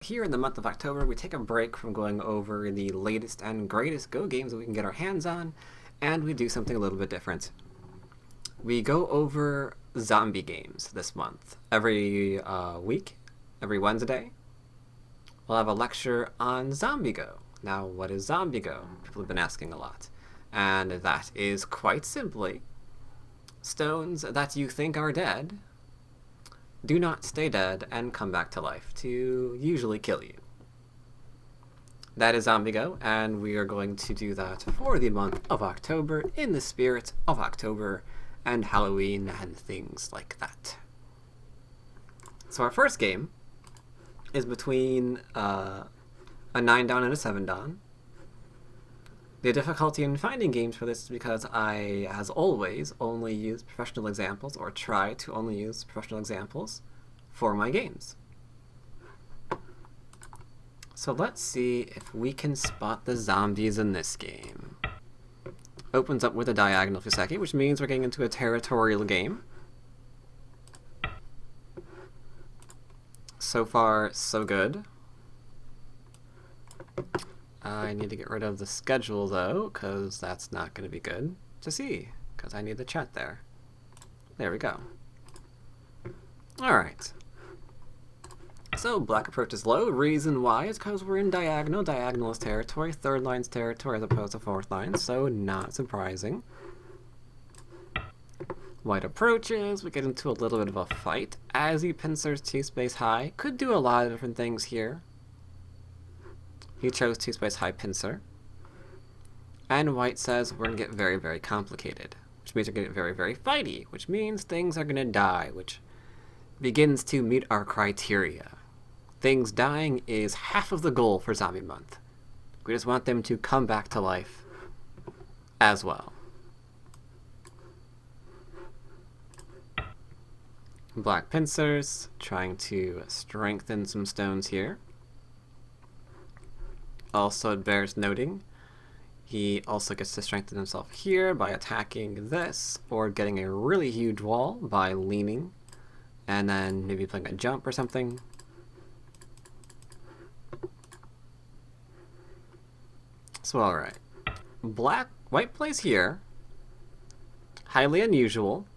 Here in the month of October, we take a break from going over the latest and greatest Go games that we can get our hands on, and we do something a little bit different. We go over zombie games this month. Every week, every Wednesday, we'll have a lecture on Zombie Go. Now, what is Zombie Go? People have been asking a lot. And that is quite simply stones that you think are dead do not stay dead and come back to life to usually kill you. That is Zombie Go, and we are going to do that for the month of October in the spirit of October and Halloween and things like that. So our first game is between a 9 down and a 7 down. The difficulty in finding games for this is because I, as always, only use professional examples, or try to only use professional examples, for my games. So let's see if we can spot the zombies in this game. Opens up with a diagonal Fuseki, which means we're getting into a territorial game. So far, so good. I need to get rid of the schedule, though, because that's not going to be good to see, because I need the chat there. There we go. Alright. So, black approaches low. Reason why is because we're in diagonal. Diagonal is territory. Third line's territory as opposed to fourth line, so not surprising. White approaches. We get into a little bit of a fight. As he pincers T-space high. Could do a lot of different things here. He chose T-space high pincer. And white says we're going to get very, very complicated. Which means we're going to get very, very fighty. Which means things are going to die. Which begins to meet our criteria. Things dying is half of the goal for Zombie Month. We just want them to come back to life as well. Black pincers, trying to strengthen some stones here. Also, it bears noting, he also gets to strengthen himself here by attacking this, or getting a really huge wall by leaning, and then maybe playing a jump or something. So, alright. White plays here. Highly unusual.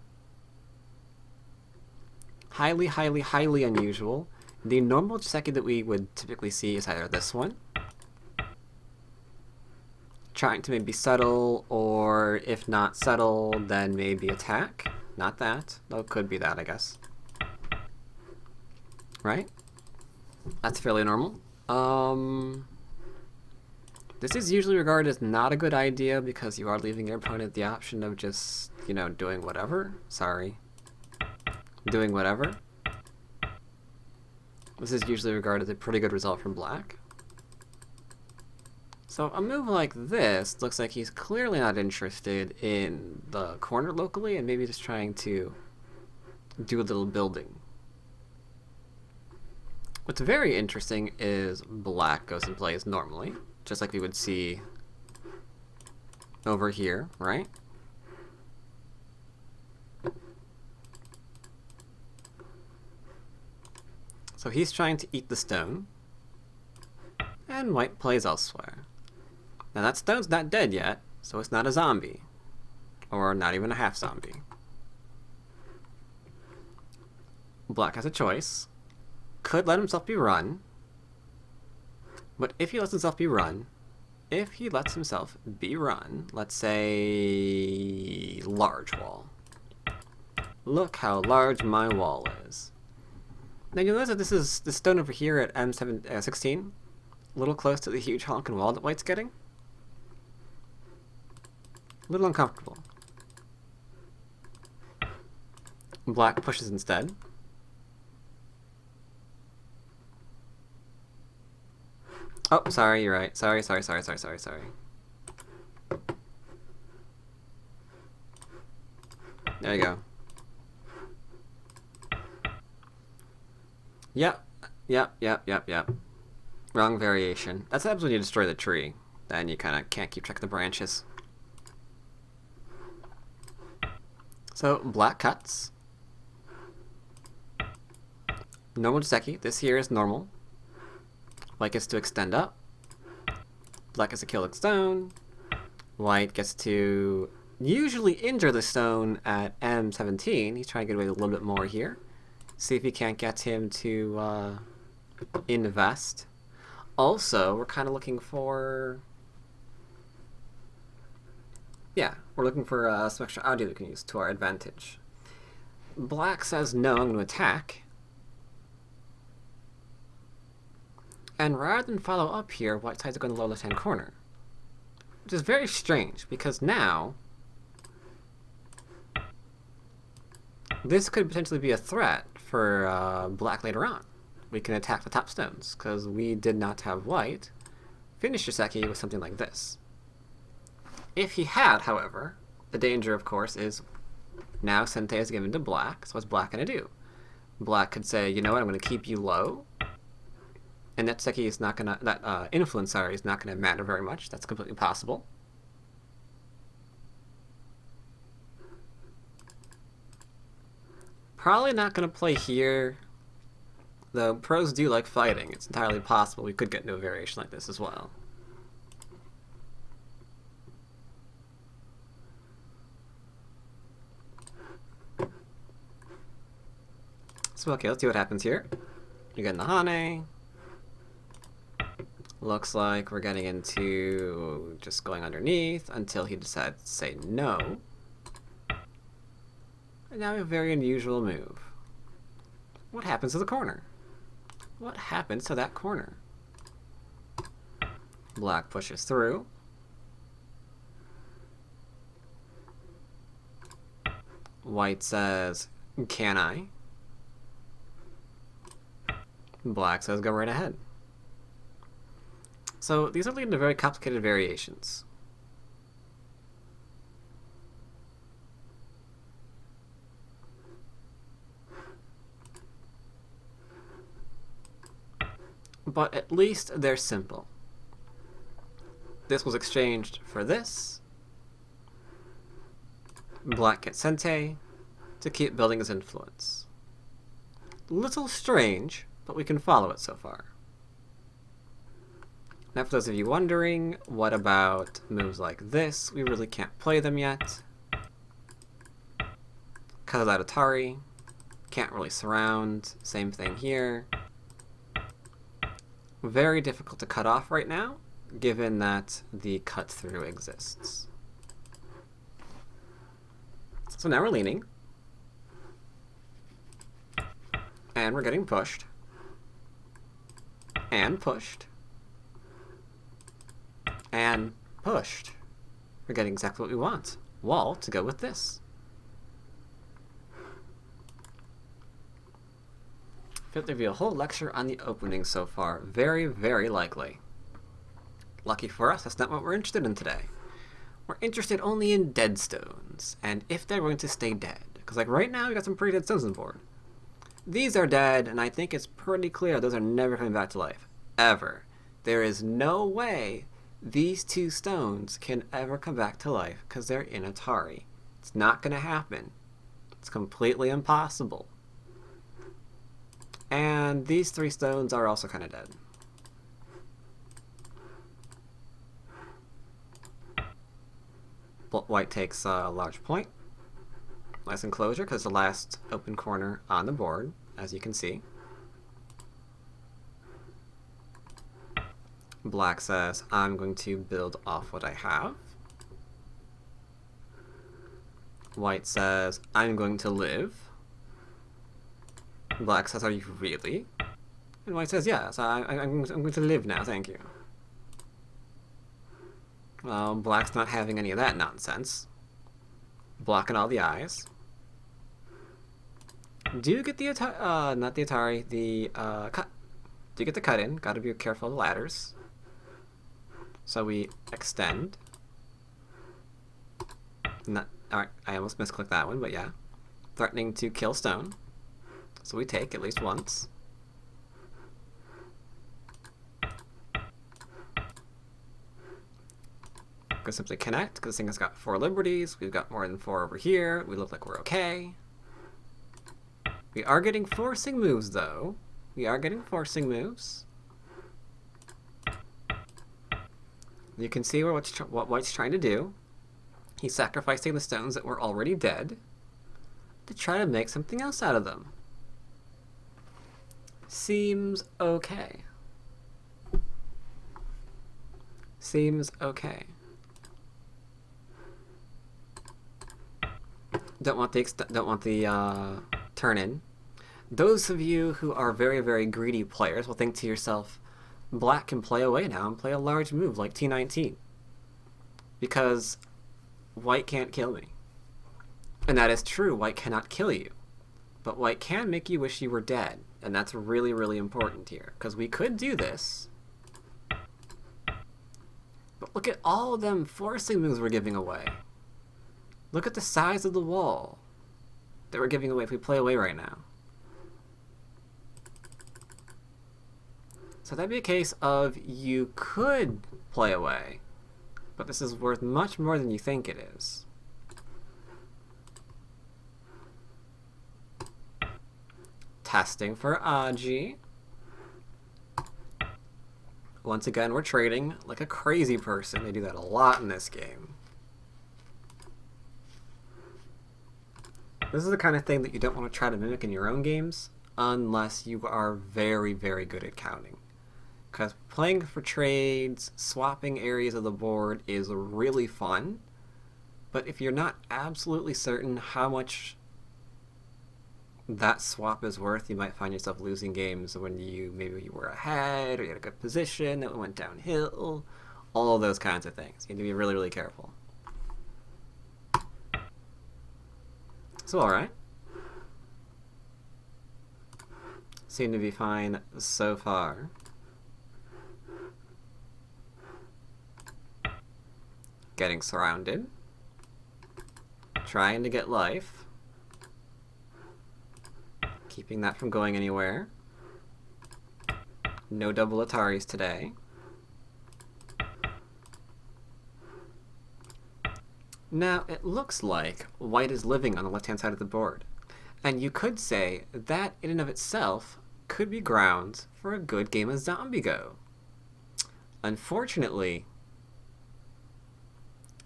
Highly, highly, highly unusual. The normal Chiseki that we would typically see is either this one, trying to maybe settle, or if not settle, then maybe attack. Not that. Though it could be that, I guess. Right? That's fairly normal. This is usually regarded as not a good idea because you are leaving your opponent the option of just, you know, doing whatever. Sorry. Doing whatever. This is usually regarded as a pretty good result from black. So a move like this looks like he's clearly not interested in the corner locally and maybe just trying to do a little building. What's very interesting is black goes and plays normally, just like we would see over here, right? So he's trying to eat the stone, and white plays elsewhere. Now that stone's not dead yet, so it's not a zombie, or not even a half zombie. Black has a choice. Could let himself be run, but if he lets himself be run, let's say large wall. Look how large my wall is. Now you'll notice that this is the stone over here at M16, a little close to the huge honking wall that white's getting. A little uncomfortable. Black pushes instead. Oh, sorry, you're right. Sorry. There you go. Yep. Wrong variation. That's happens when you destroy the tree. Then you kind of can't keep track of the branches. So, black cuts. Normal Jiseki. This here is normal. White gets to extend up. Black gets to kill the stone. White gets to usually injure the stone at M17. He's trying to get away with a little bit more here. See if he can't get him to invest. Also, we're kind of looking for... Yeah, we're looking for some extra audio we can use to our advantage. Black says, no, I'm going to attack. And rather than follow up here, White decides to go in the lower left-hand corner. Which is very strange, because now this could potentially be a threat for Black later on. We can attack the top stones, because we did not have White finish Joseki with something like this. If he had, however, the danger, of course, is now Sente is given to Black, so what's Black going to do? Black could say, you know what, I'm going to keep you low, and that Joseki is not going to, that influence, sorry, is not going to matter very much. That's completely possible. Probably not going to play here, though pros do like fighting. It's entirely possible we could get into a variation like this as well. So okay, let's see what happens here. You're getting the Hane. Looks like we're getting into just going underneath until he decides to say no. And now we have a very unusual move. What happens to the corner? What happens to that corner? Black pushes through. White says, can I? Black says, go right ahead. So these are leading to very complicated variations. But at least they're simple. This was exchanged for this. Black gets Sente to keep building his influence. Little strange, but we can follow it so far. Now, for those of you wondering, what about moves like this? We really can't play them yet. Because of that Atari. Can't really surround. Same thing here. Very difficult to cut off right now, given that the cut-through exists. So now we're leaning. And we're getting pushed. And pushed. And pushed. We're getting exactly what we want. Wall to go with this. I feel like there'll be a whole lecture on the opening so far. Very, very likely. Lucky for us, that's not what we're interested in today. We're interested only in dead stones, and if they're going to stay dead. Because like right now, we got some pretty dead stones on the board. These are dead, and I think it's pretty clear those are never coming back to life. Ever. There is no way these two stones can ever come back to life because they're in Atari. It's not going to happen. It's completely impossible. And these three stones are also kind of dead. White takes a large point. Nice enclosure because the last open corner on the board, as you can see. Black says, I'm going to build off what I have. White says, I'm going to live. Black says, are you really? And White says, yes, I'm going to live now, thank you. Well, Black's not having any of that nonsense. Blocking all the eyes. Do you get the Atari, not the Atari, the cut. Do you get the cut in? Gotta be careful of the ladders. So we extend. Alright, I almost misclicked that one, but yeah. Threatening to kill stone. So we take at least once. Could simply connect, because this thing has got 4 liberties. We've got more than 4 over here. We look like we're okay. We are getting forcing moves, though. We are getting forcing moves. You can see what White's trying to do. He's sacrificing the stones that were already dead to try to make something else out of them. Seems okay. Seems okay. Don't want the turn in. Those of you who are very, very greedy players will think to yourself, Black can play away now and play a large move like T19. Because White can't kill me. And that is true, White cannot kill you. But White can make you wish you were dead. And that's really, really important here. Because we could do this. But look at all of them forcing moves we're giving away. Look at the size of the wall that we're giving away if we play away right now. So that'd be a case of you could play away, but this is worth much more than you think it is. Testing for Aji. Once again, we're trading like a crazy person. They do that a lot in this game. This is the kind of thing that you don't want to try to mimic in your own games unless you are very, very good at counting. Because playing for trades, swapping areas of the board is really fun, but if you're not absolutely certain how much that swap is worth, you might find yourself losing games when maybe you were ahead or you had a good position that went downhill, all of those kinds of things. You need to be really, really careful. So, alright. Seem to be fine so far. Getting surrounded. Trying to get life. Keeping that from going anywhere. No double Ataris today. Now, it looks like White is living on the left-hand side of the board. And you could say that, in and of itself, could be grounds for a good game of Zombie Go. Unfortunately,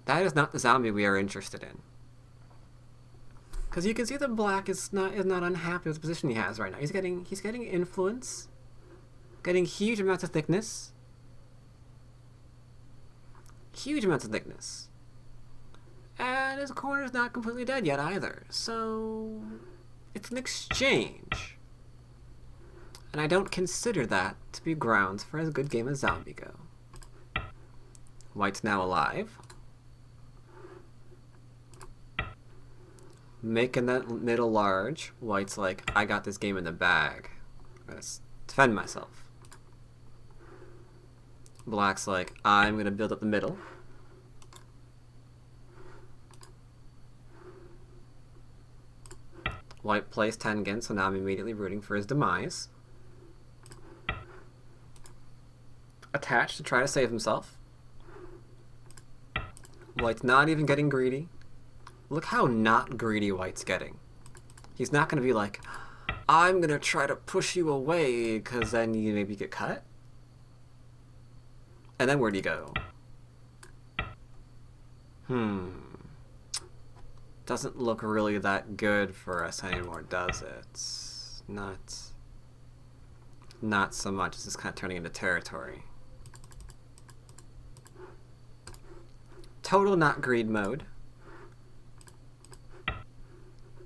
that is not the zombie we are interested in. Because you can see that Black is not unhappy with the position he has right now. He's getting influence, getting huge amounts of thickness. Huge amounts of thickness. And his corner's not completely dead yet either. So it's an exchange. And I don't consider that to be grounds for a good game of Zombie Go. White's now alive. Making that middle large. White's like, I got this game in the bag. I'm gonna defend myself. Black's like, I'm gonna build up the middle. White plays Tengen, so now I'm immediately rooting for his demise. Attached to try to save himself. White's not even getting greedy. Look how not greedy White's getting. He's not going to be like, I'm going to try to push you away because then you maybe get cut. And then where'd he go? Doesn't look really that good for us anymore, does it? Not so much. It's just kind of turning into territory. Total not greed mode.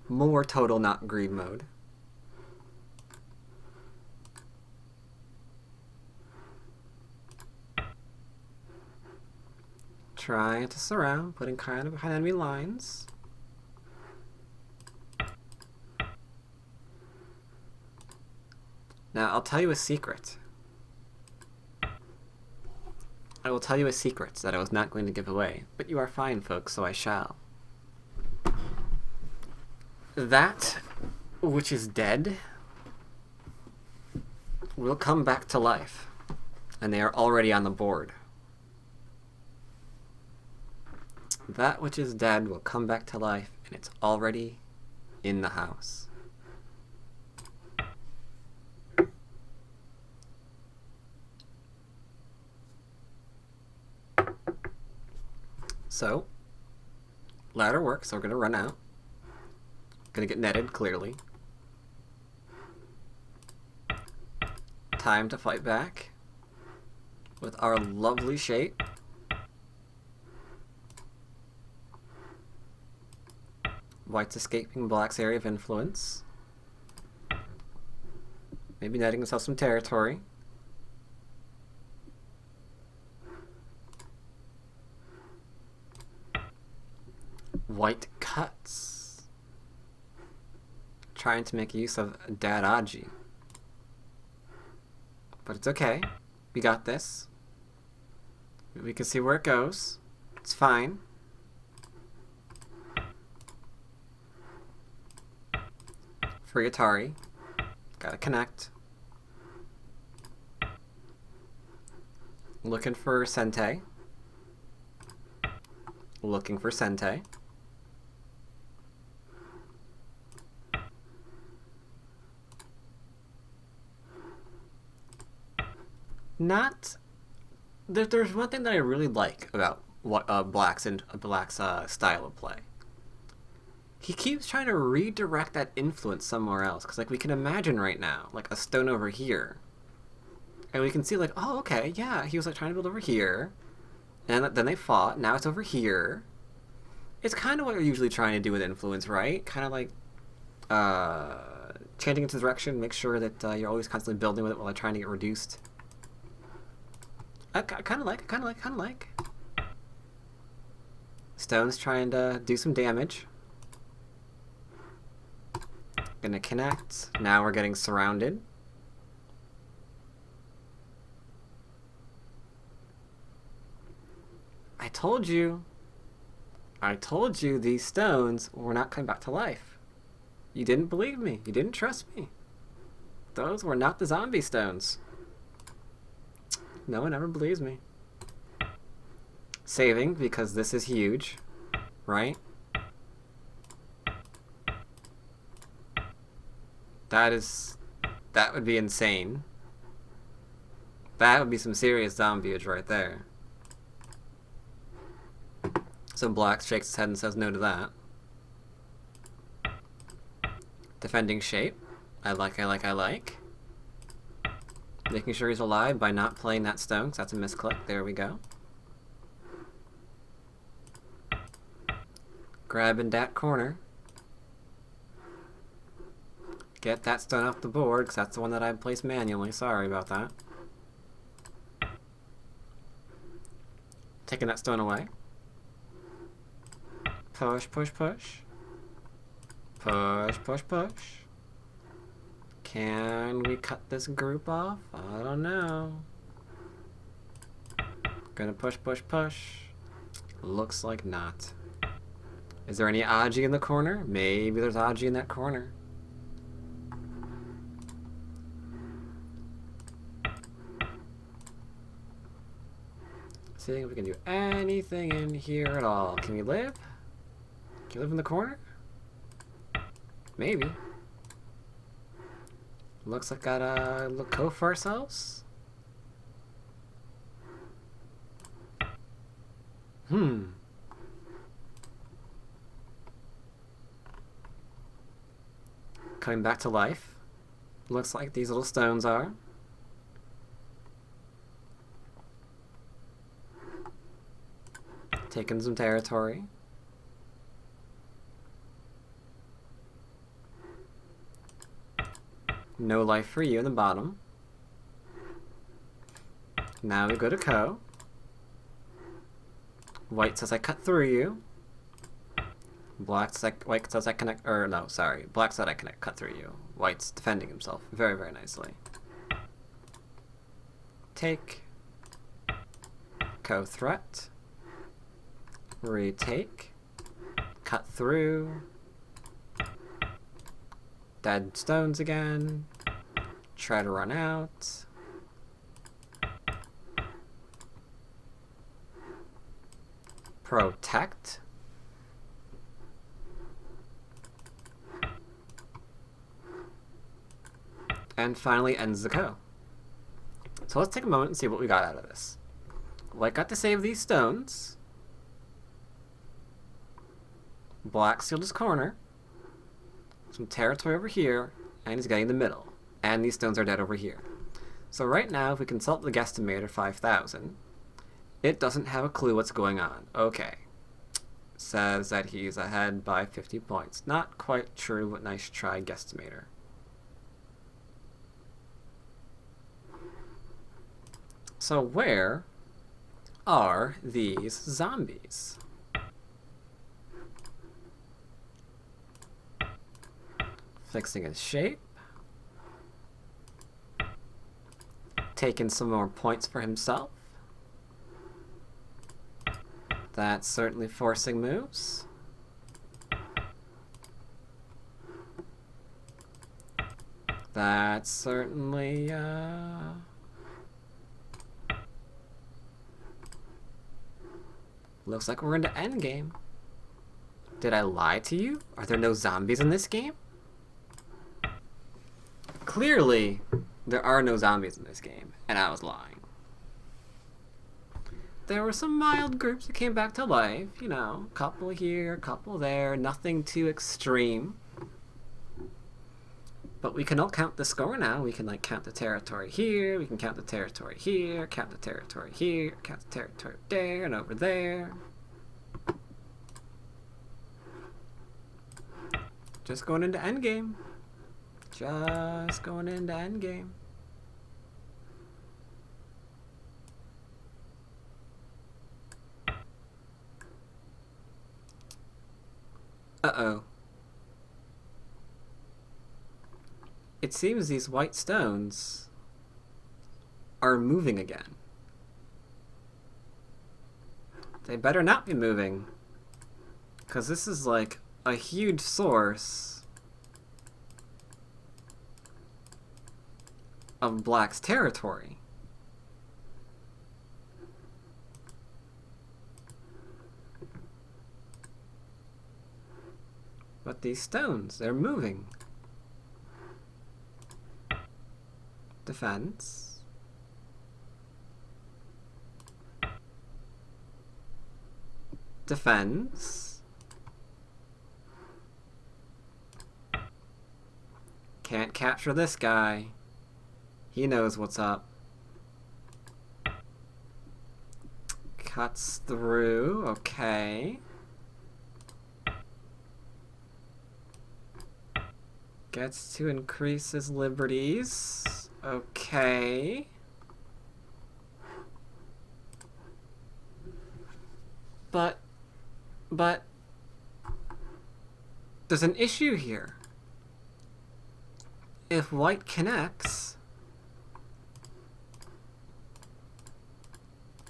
More total not greed mode. Trying to surround, putting kind of behind enemy lines. Now, I'll tell you a secret. I will tell you a secret that I was not going to give away, but you are fine, folks, so I shall. That which is dead will come back to life, and they are already on the board. That which is dead will come back to life, and it's already in the house. So, ladder works, so we're going to run out. Going to get netted, clearly. Time to fight back with our lovely shape. White's escaping black's area of influence. Maybe netting himself some territory. White cuts. Trying to make use of Dadaji. But it's okay. We got this. We can see where it goes. It's fine. Free Atari. Gotta connect. Looking for Sente. Looking for Sente. Not... There's one thing that I really like about what Black's style of play. He keeps trying to redirect that influence somewhere else. Because, like, we can imagine right now, like, a stone over here. And we can see, like, oh, okay, yeah, he was, like, trying to build over here. And then they fought. Now it's over here. It's kind of what you're usually trying to do with influence, right? Kind of like, changing its direction. Make sure that you're always constantly building with it while trying to get reduced. I kind of like. Stone's trying to do some damage. Gonna connect. Now we're getting surrounded. I told you these stones were not coming back to life. You didn't believe me. You didn't trust me. Those were not the zombie stones. No one ever believes me. Saving, because this is huge, right? That would be insane. That would be some serious zombieage right there. So Black shakes his head and says no to that. Defending shape. I like. Making sure he's alive by not playing that stone, because that's a misclick. There we go. Grabbing that corner. Get that stone off the board, because that's the one that I placed manually. Sorry about that. Taking that stone away. Push, push, push. Push, push, push. Can we cut this group off? I don't know. Gonna push, push, push. Looks like not. Is there any Aji in the corner? Maybe there's Aji in that corner. Seeing if we can do anything in here at all. Can we live? Can you live in the corner? Maybe. Looks like gotta look go for ourselves. Coming back to life. Looks like these little stones are. Taking some territory. No life for you in the bottom. Now we go to Co. White says I cut through you. Black says White says I connect, or no, sorry. Black said I cut through you. White's defending himself very, very nicely. Take. Co threat. Retake. Cut through. Dead stones again. Try to run out. Protect. And finally ends the Co. So let's take a moment and see what we got out of this. White got to save these stones. Black sealed his corner. Some territory over here, and he's getting the middle. And these stones are dead over here. So right now, if we consult the guesstimator 5,000, it doesn't have a clue what's going on. Okay. Says that he's ahead by 50 points. Not quite true, but nice try, guesstimator. So where are these zombies? Fixing his shape. Taking some more points for himself. That's certainly forcing moves. That's certainly, looks like we're into Endgame. Did I lie to you? Are there no zombies in this game? Clearly, there are no zombies in this game, and I was lying. There were some mild groups that came back to life, you know, a couple here, a couple there, nothing too extreme. But we can all count the score now. We can like count the territory here, we can count the territory here, count the territory here, count the territory there and over there. Just going into Endgame. Just going into Endgame. Uh-oh. It seems these white stones are moving again. They better not be moving, because this is like a huge source of Black's territory. But these stones, they're moving. Defense. Defense. Can't capture this guy. He knows what's up. Cuts through, okay. Gets to increase his liberties. Okay. But there's an issue here. If white connects,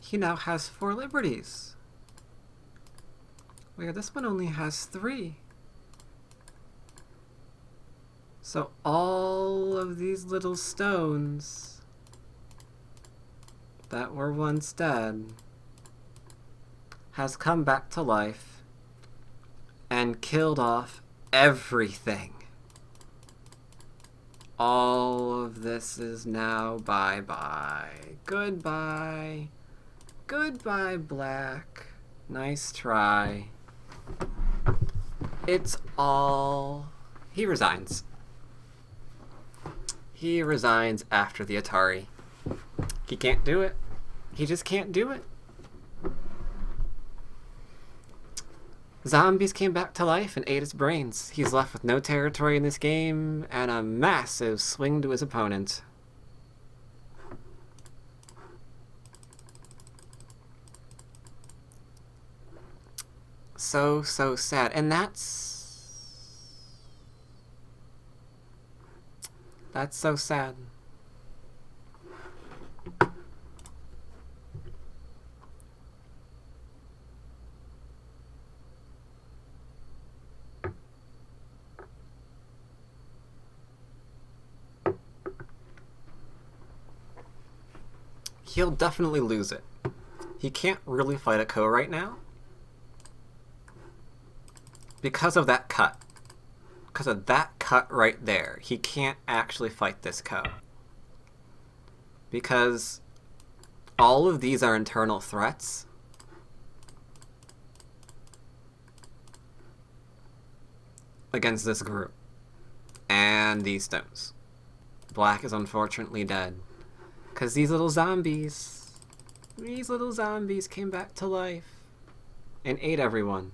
he now has 4 liberties. Wait, this one only has 3. So all of these little stones that were once dead has come back to life and killed off everything. All of this is now bye-bye. Goodbye. Goodbye, Black. Nice try. It's all... He resigns. He resigns after the Atari. He can't do it. He just can't do it. Zombies came back to life and ate his brains. He's left with no territory in this game and a massive swing to his opponent. So sad. And that's so sad. He'll definitely lose it. He can't really fight a Co right now because of that cut. Because of that cut right there, he can't actually fight this Co. Because all of these are internal threats. against this group. And these stones. Black is unfortunately dead. Because these little zombies came back to life and ate everyone.